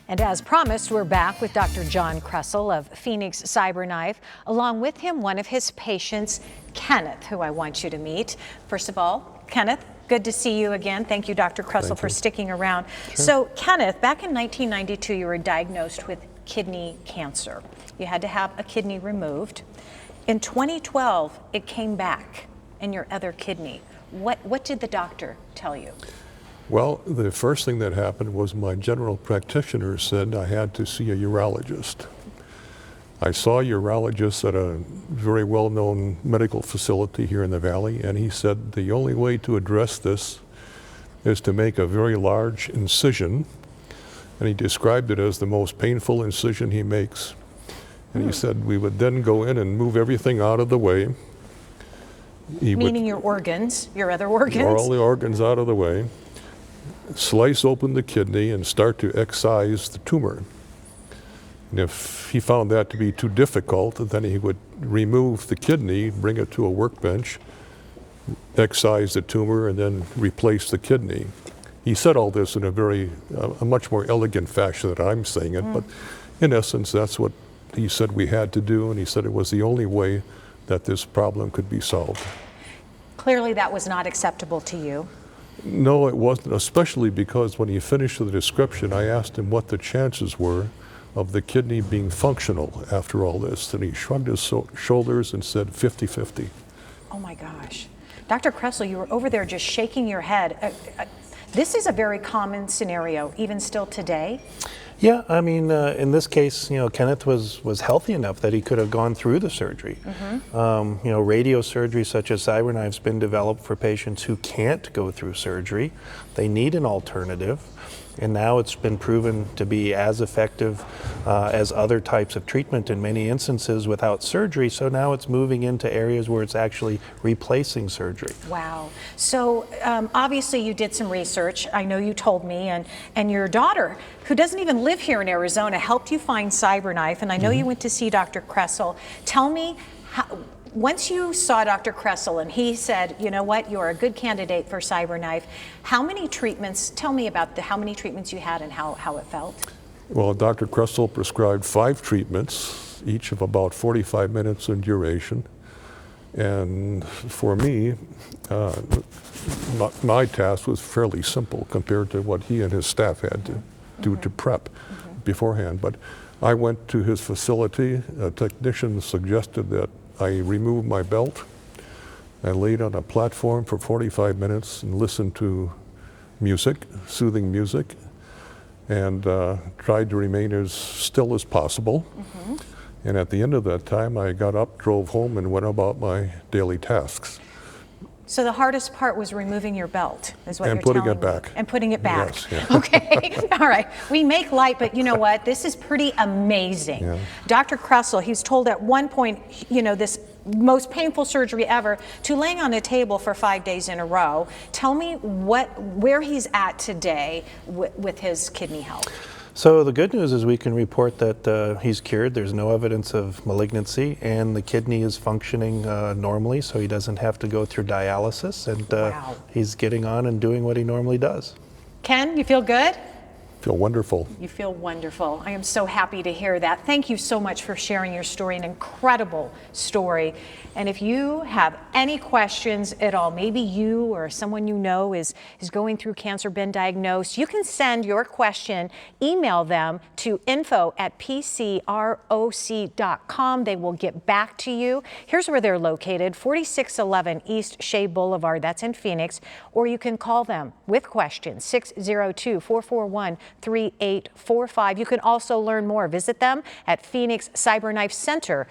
And as promised, we're back with Dr. John Kressel of Phoenix Cyberknife. Along with him, one of his patients, Kenneth, who I want you to meet. First of all, Kenneth, good to see you again. Thank you, Dr. Kressel, for sticking around. Sure. So, Kenneth, back in 1992, you were diagnosed with kidney cancer. You had to have a kidney removed. In 2012, it came back in your other kidney. What did the doctor tell you? Well, the first thing that happened was my general practitioner said I had to see a urologist. I saw a urologist at a very well-known medical facility here in the Valley, and he said the only way to address this is to make a very large incision, and he described it as the most painful incision he makes. And he said we would then go in and move everything out of the way. Meaning your organs, your other organs? All the organs out of the way. Slice open the kidney and start to excise the tumor. And if he found that to be too difficult, then he would remove the kidney, bring it to a workbench, excise the tumor, and then replace the kidney. He said all this in a much more elegant fashion than I'm saying it, but in essence, that's what he said we had to do, and he said it was the only way that this problem could be solved. Clearly that was not acceptable to you. No, it wasn't, especially because when he finished the description, I asked him what the chances were of the kidney being functional after all this, and he shrugged his shoulders and said 50-50. Oh my gosh. Dr. Kressel, you were over there just shaking your head. This is a very common scenario, even still today. Yeah, I mean, in this case, Kenneth was healthy enough that he could have gone through the surgery. Radiosurgery such as Cyberknife's been developed for patients who can't go through surgery. They need an alternative, and now it's been proven to be as effective as other types of treatment in many instances without surgery. So now it's moving into areas where it's actually replacing surgery. Wow. So obviously you did some research. I know you told me, and your daughter, who doesn't even live here in Arizona, helped you find Cyberknife, and I know you went to see Dr. Kressel. Tell me, once you saw Dr. Kressel and he said, you know what, you're a good candidate for Cyberknife, how many treatments, tell me about how many treatments you had and how it felt? Well, Dr. Kressel prescribed 5 treatments, each of about 45 minutes in duration. And for me, my task was fairly simple compared to what he and his staff had to do to prep beforehand. But I went to his facility. A technician suggested that I remove my belt. I laid on a platform for 45 minutes and listened to music, soothing music, and tried to remain as still as possible. And at the end of that time, I got up, drove home, and went about my daily tasks. So the hardest part was removing your belt, is what you're telling me. And putting it back. And putting it back. Yes, yeah. Okay, all right. We make light, but you know what? This is pretty amazing. Yeah. Dr. Kressel, he's told at one point, this most painful surgery ever, to laying on a table for 5 days in a row. Tell me where he's at today with his kidney health. So the good news is we can report that he's cured. There's no evidence of malignancy, and the kidney is functioning normally, so he doesn't have to go through dialysis, and he's getting on and doing what he normally does. Ken, you feel good? Feel wonderful. You feel wonderful. I am so happy to hear that. Thank you so much for sharing your story, an incredible story. And if you have any questions at all, maybe you or someone you know is going through cancer, been diagnosed, you can send your question, email them to info@pcroc.com. They will get back to you. Here's where they're located, 4611 East Shea Boulevard, that's in Phoenix, or you can call them with questions, 602-441-3845. You can also learn more. Visit them at phoenixcyberknifecenter.com.